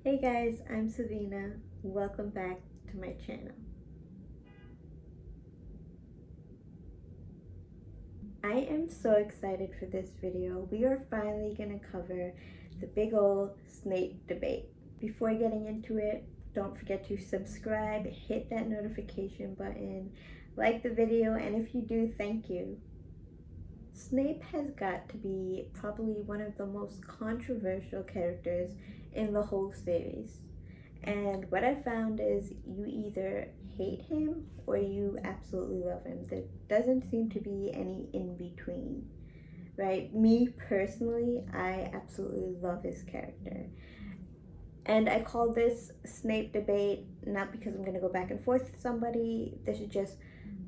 Hey guys, I'm Savina. Welcome back to my channel. I am so excited for this video. We are finally going to cover the big old Snape debate. Before getting into it, don't forget to subscribe, hit that notification button, like the video, and if you do, thank you. Snape has got to be probably one of the most controversial characters in the whole series. And what I found is you either hate him or you absolutely love him. There doesn't seem to be any in between, right? Me personally, I absolutely love his character. And I call this Snape debate not because I'm going to go back and forth with somebody. This is just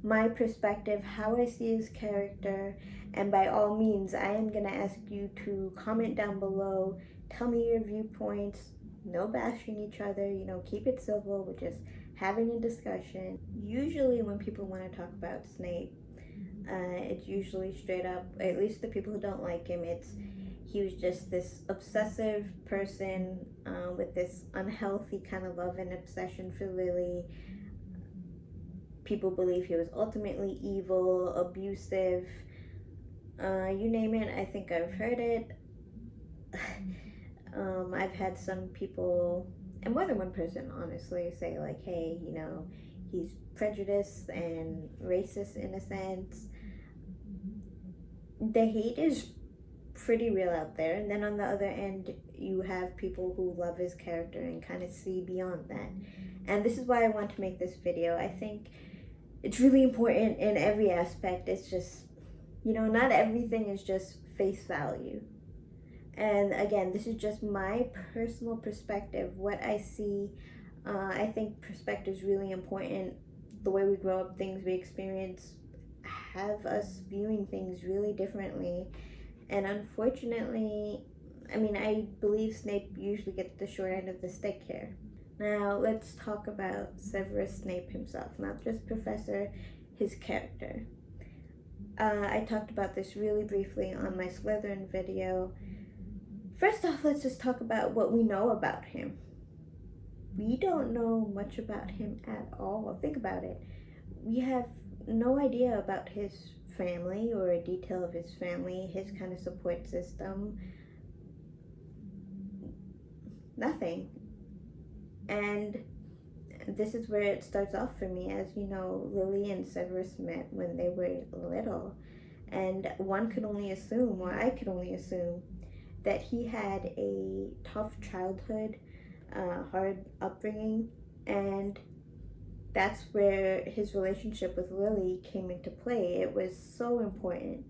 my perspective, how I see his character. And by all means, I am going to ask you to comment down below, tell me your viewpoints, no bashing each other, keep it civil. We're just having a discussion. Usually when people want to talk about Snape, it's usually straight up, at least the people who don't like him, he was just this obsessive person with this unhealthy kind of love and obsession for Lily. People believe he was ultimately evil, abusive, you name it. I think I've heard it. I've had some people, and more than one person honestly, say like, hey, he's prejudiced and racist in a sense. The hate is pretty real out there. And then on the other end, you have people who love his character and kind of see beyond that. And this is why I want to make this video. I think it's really important in every aspect. It's just, not everything is just face value. And again, this is just my personal perspective, what I see. I think perspective is really important. The way we grow up, things we experience, have us viewing things really differently. And unfortunately, I believe Snape usually gets the short end of the stick here. Now, let's talk about Severus Snape himself, not just Professor, his character. I talked about this really briefly on my Slytherin video. First off, let's just talk about what we know about him. We don't know much about him at all. Think about it. We have no idea about his family or a detail of his family, his kind of support system. Nothing. And this is where it starts off for me. As you know, Lily and Severus met when they were little, and one could only assume, or I could only assume, that he had a tough childhood, hard upbringing, and that's where his relationship with Lily came into play. It was so important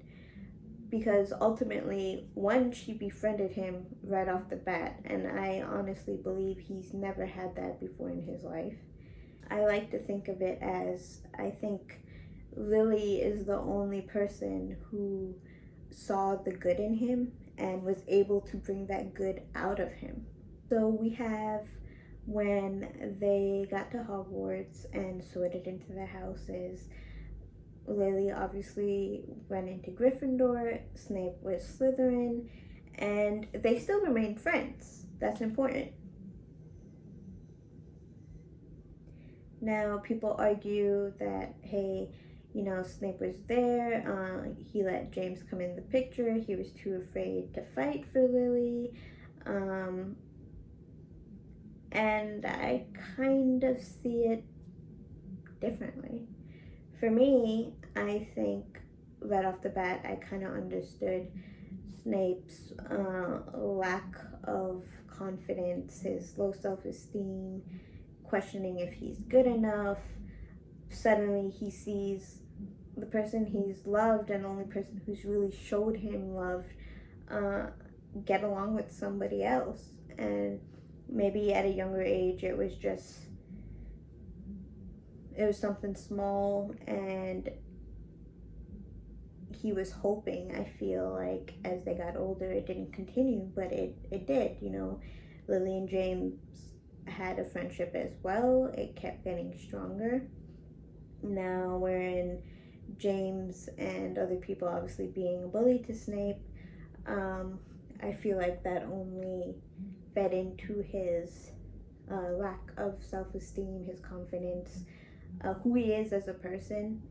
because ultimately, one, she befriended him right off the bat, and I honestly believe he's never had that before in his life. I like to think of it as, I think Lily is the only person who saw the good in him and was able to bring that good out of him. So we have when they got to Hogwarts and sorted into their houses, Lily obviously went into Gryffindor, Snape was Slytherin, and they still remain friends. That's important. Now, people argue that, hey, Snape was there, he let James come in the picture, he was too afraid to fight for Lily, and I kind of see it differently. For me, I think right off the bat, I kind of understood Snape's lack of confidence, his low self-esteem, questioning if he's good enough. Suddenly he sees the person he's loved and the only person who's really showed him love get along with somebody else. And maybe at a younger age it was something small, and he was hoping, I feel like, as they got older it didn't continue, but it did. Lily and James had a friendship as well. It kept getting stronger. Now we're in James and other people obviously being a bully to Snape. I feel like that only fed into his lack of self-esteem, his confidence, who he is as a person,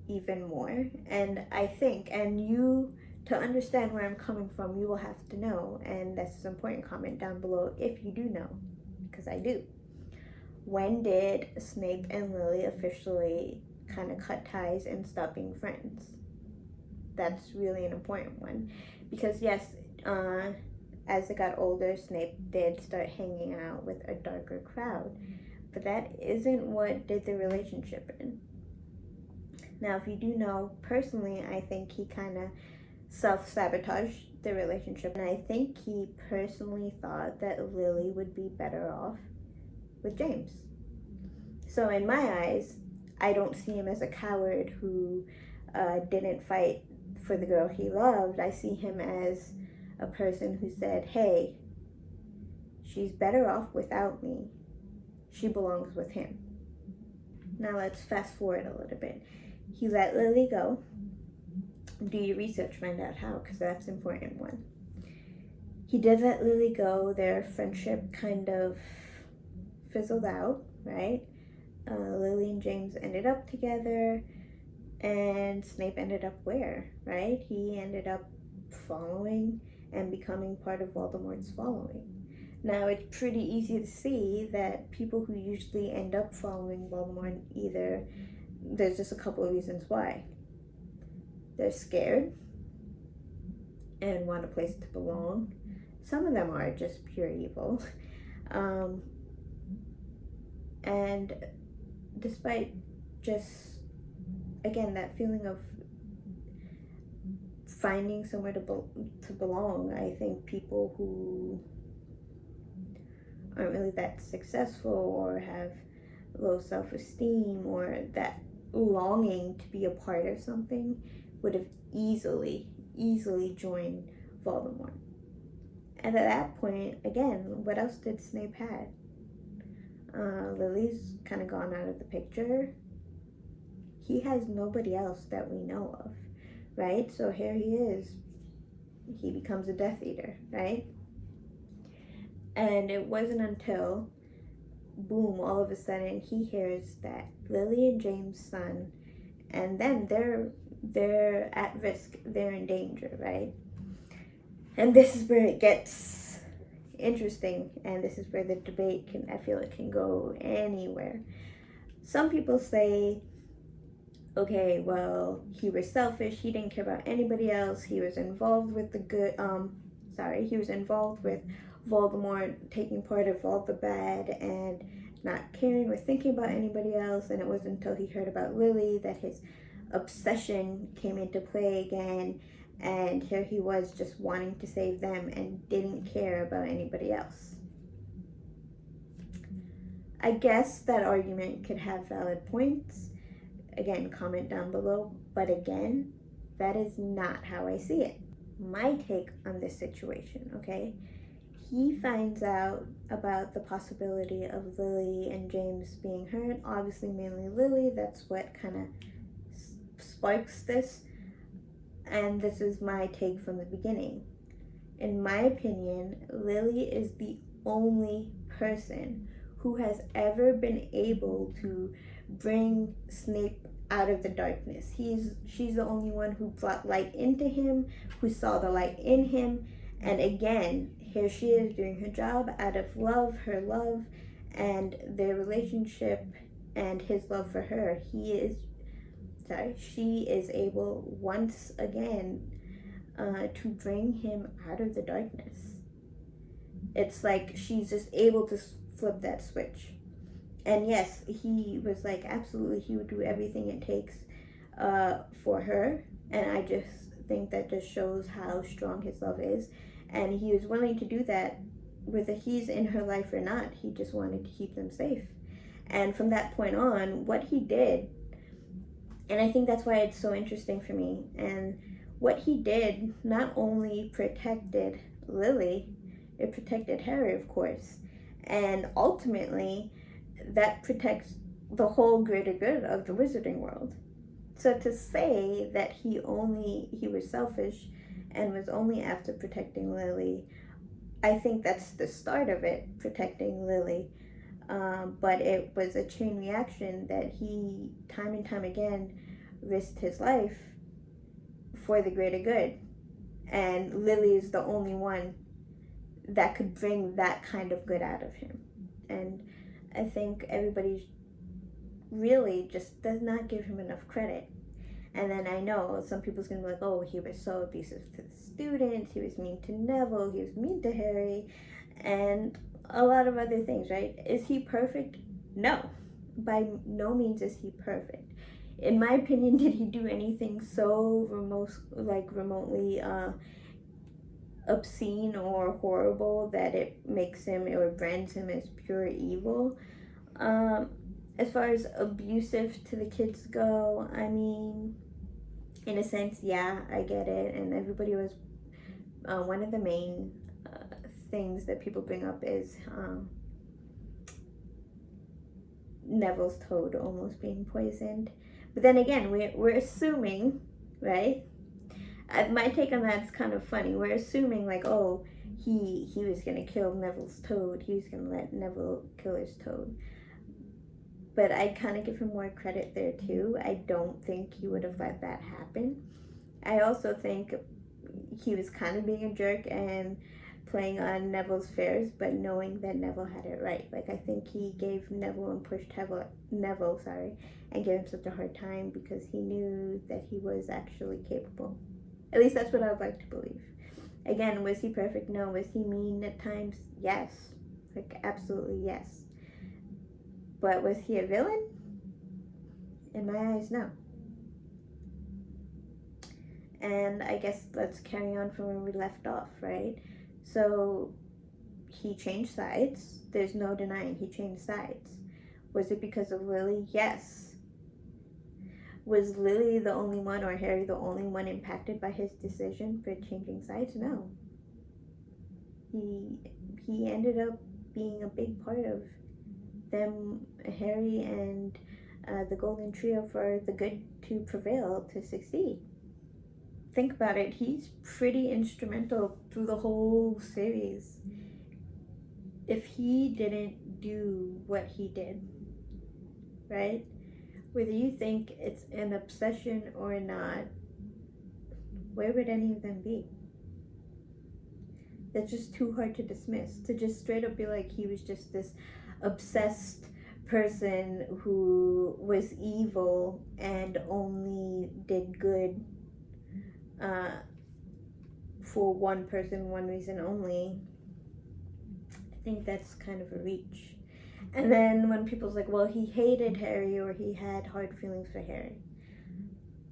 even more. And I think, and you, to understand where I'm coming from, you will have to know, and that's an important comment down below if you do know, because I do. When did Snape and Lily officially kind of cut ties and stop being friends? That's really an important one, because yes, as they got older, Snape did start hanging out with a darker crowd, but that isn't what did the relationship in. Now, if you do know, personally, I think he kind of self-sabotaged the relationship, and I think he personally thought that Lily would be better off with James. So in my eyes, I don't see him as a coward who didn't fight for the girl he loved. I see him as a person who said, hey, she's better off without me. She belongs with him. Now let's fast forward a little bit. He let Lily go. Do your research, find out how, because that's an important one. He did let Lily go. Their friendship kind of fizzled out, right? Lily and James ended up together, and Snape ended up where, right? He ended up following and becoming part of Voldemort's following. Now, it's pretty easy to see that people who usually end up following Voldemort, either, there's just a couple of reasons why. They're scared and want a place to belong. Some of them are just pure evil. And despite just, again, that feeling of finding somewhere to belong, I think people who aren't really that successful or have low self-esteem or that longing to be a part of something would have easily joined Voldemort. And at that point, again, what else did Snape have? Lily's kind of gone out of the picture. He has nobody else that we know of, right? So here he is. He becomes a Death Eater, right? And it wasn't until, boom, all of a sudden he hears that Lily and James' son, and then they're at risk, they're in danger, right? And this is where it gets interesting, and this is where the debate I feel it can go anywhere. Some people say, okay, well, he was selfish, he didn't care about anybody else, he was involved with he was involved with Voldemort, taking part of all the bad and not caring or thinking about anybody else, and it wasn't until he heard about Lily that his obsession came into play again, and here he was just wanting to save them and didn't care about anybody else. I guess that argument could have valid points. Again, comment down below, but again, that is not how I see it. My take on this situation, okay? He finds out about the possibility of Lily and James being hurt, obviously mainly Lily, that's what kind of sparks this, and this is my take from the beginning. In my opinion, Lily is the only person who has ever been able to bring Snape out of the darkness. She's the only one who brought light into him, who saw the light in him, and again, here she is doing her job out of love, her love, and their relationship and his love for her. She is able once again to bring him out of the darkness. It's like she's just able to flip that switch. And yes, he was like, absolutely, he would do everything it takes for her. And I just think that just shows how strong his love is. And he was willing to do that whether he's in her life or not. He just wanted to keep them safe. And from that point on, what he did, and I think that's why it's so interesting for me, and what he did not only protected Lily, it protected Harry, of course. And ultimately, that protects the whole greater good of the wizarding world. So to say that he was selfish and was only after protecting Lily I think that's the start of it, protecting Lily. But it was a chain reaction that he, time and time again, risked his life for the greater good. And Lily is the only one that could bring that kind of good out of him. And I think everybody really just does not give him enough credit. And then I know some people's gonna be like, oh, he was so abusive to the students, he was mean to Neville, he was mean to Harry, and a lot of other things, right? Is he perfect? No. By no means is he perfect. In my opinion, did he do anything so remotely obscene or horrible that it makes him or brands him as pure evil? As far as abusive to the kids go, I mean, in a sense, yeah, I get it. And everybody was, one of the main things that people bring up is Neville's toad almost being poisoned. But then again, we're assuming, right? My take on that's kind of funny. We're assuming like, oh, he was gonna kill Neville's toad. He was gonna let Neville kill his toad. But I kind of give him more credit there too. I don't think he would have let that happen. I also think he was kind of being a jerk and playing on Neville's fears, but knowing that Neville had it right. Like, I think he gave Neville and pushed Neville, and gave him such a hard time because he knew that he was actually capable. At least that's what I would like to believe. Again, was he perfect? No. Was he mean at times? Yes. Like, absolutely yes. But was he a villain? In my eyes, no. And I guess let's carry on from where we left off, right? So he changed sides. There's no denying he changed sides. Was it because of Lily? Yes. Was Lily the only one, or Harry the only one impacted by his decision for changing sides? No. He ended up being a big part of them, Harry and the Golden Trio, for the good to prevail, to succeed. Think about it, he's pretty instrumental through the whole series. If he didn't do what he did, right? Whether you think it's an obsession or not, where would any of them be? That's just too hard to dismiss. To just straight up be like he was just this obsessed person who was evil and only did good for one person, one reason only. I think that's kind of a reach. And then when people's like, well, he hated Harry or he had hard feelings for Harry.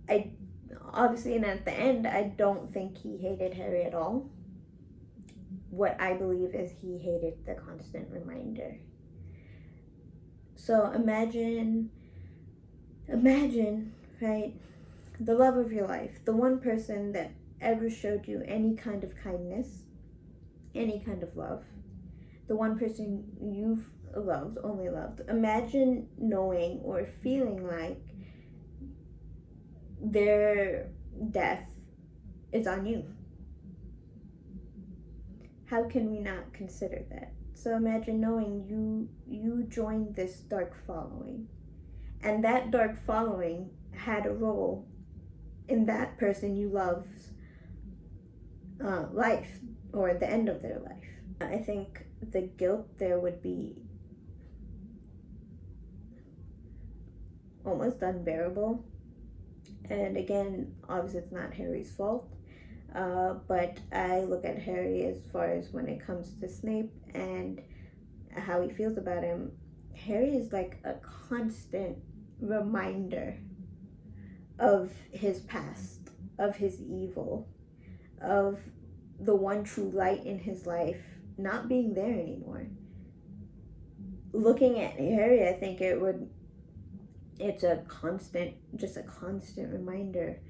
I obviously, and at the end, I don't think he hated Harry at all. What I believe is he hated the constant reminder. So imagine, right, the love of your life, the one person that ever showed you any kind of kindness, any kind of love, the one person you've loved, only loved. Imagine knowing or feeling like their death is on you. How can we not consider that? So imagine knowing you joined this dark following, and that dark following had a role in that person you love's life, or the end of their life. I think the guilt there would be almost unbearable. And again, obviously it's not Harry's fault, but I look at Harry as far as when it comes to Snape and how he feels about him. Harry is like a constant reminder of his past, of his evil, of the one true light in his life not being there anymore. Looking at Harry, I think it's a constant reminder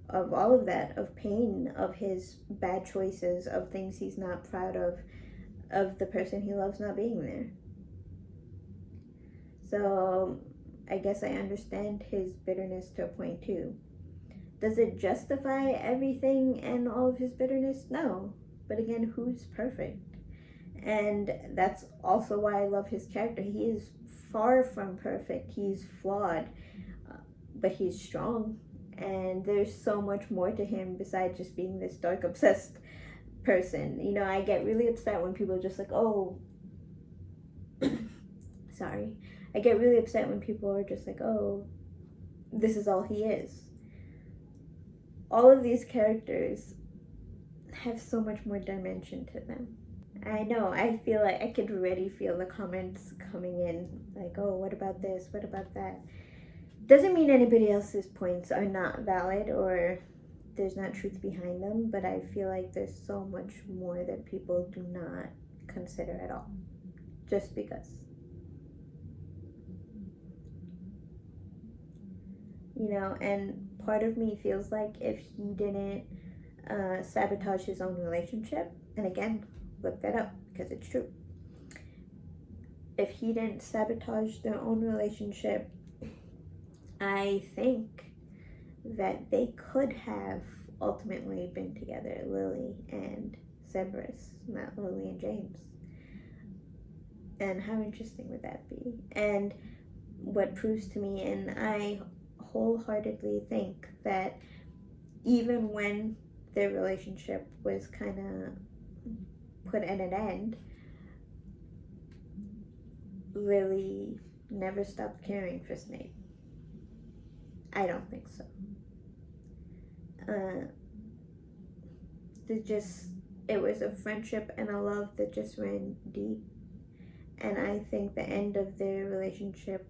of all of that, of pain, of his bad choices, of things he's not proud of the person he loves not being there. So I guess I understand his bitterness to a point too. Does it justify everything and all of his bitterness? No. But again, who's perfect? And that's also why I love his character. He is far from perfect. He's flawed, but he's strong. And there's so much more to him besides just being this dark, obsessed person. You know, I get really upset when people are just like, oh, sorry. I get really upset when people are just like, oh, this is all he is. All of these characters have so much more dimension to them. I know, I feel like I could already feel the comments coming in, like, oh, what about this? What about that? Doesn't mean anybody else's points are not valid or there's not truth behind them, but I feel like there's so much more that people do not consider at all, just because. You know, and part of me feels like if he didn't sabotage his own relationship, and again, look that up because it's true. If he didn't sabotage their own relationship, I think that they could have ultimately been together, Lily and Severus, not Lily and James. And how interesting would that be? And what proves to me, and I wholeheartedly think that even when their relationship was kind of put at an end, Lily never stopped caring for Snape. I don't think so. It was a friendship and a love that just ran deep. And I think the end of their relationship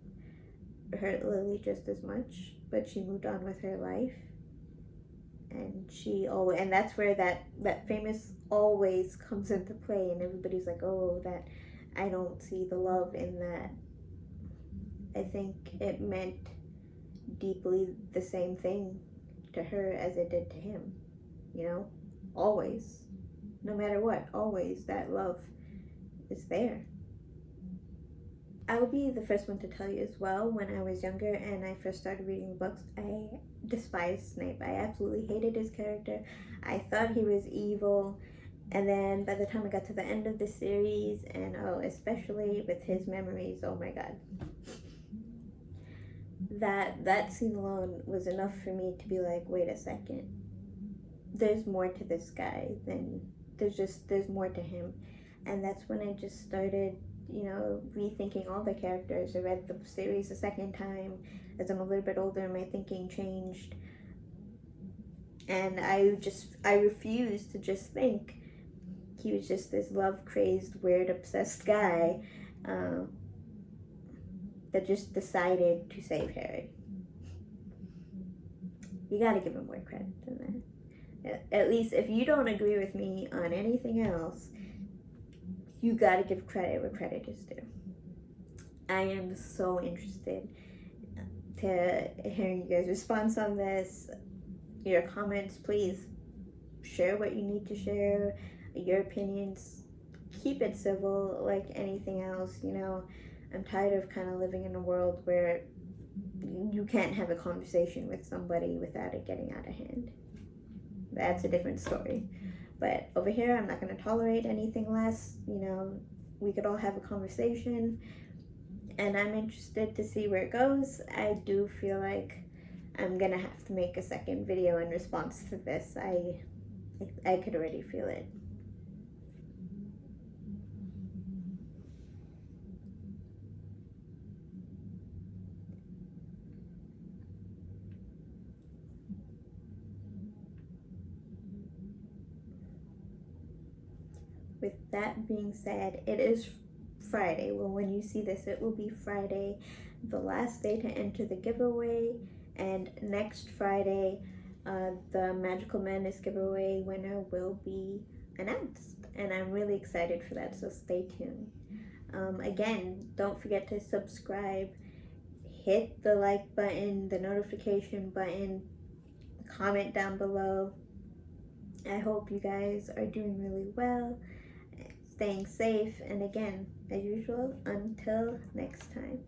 hurt Lily just as much, but she moved on with her life. And that's where that famous always comes into play, and everybody's like, oh, that I don't see the love in that. I think it meant deeply the same thing to her as it did to him. You know, always, no matter what, always that love is there. I'll be the first one to tell you as well, when I was younger and I first started reading books, I despised Snape. I absolutely hated his character. I thought he was evil. And then by the time I got to the end of the series, and especially with his memories, oh my god. That scene alone was enough for me to be like, wait a second. There's more to this guy than, there's more to him. And that's when I just started, rethinking all the characters. I read the series a second time. As I'm a little bit older, my thinking changed. And I refused to just think he was just this love-crazed, weird, obsessed guy that just decided to save Harry. You gotta give him more credit than that. At least if you don't agree with me on anything else, you gotta give credit where credit is due. I am so interested to hearing you guys' response on this. Your comments, please share what you need to share, your opinions. Keep it civil like anything else. I'm tired of kind of living in a world where you can't have a conversation with somebody without it getting out of hand. That's a different story. But over here, I'm not going to tolerate anything less. We could all have a conversation, and I'm interested to see where it goes. I do feel like I'm going to have to make a second video in response to this. I could already feel it. With that being said, it is Friday. Well, when you see this, it will be Friday, the last day to enter the giveaway. And next Friday, the Magical Madness giveaway winner will be announced. And I'm really excited for that, so stay tuned. Again, don't forget to subscribe, hit the like button, the notification button, comment down below. I hope you guys are doing really well, staying safe, and again, as usual, until next time.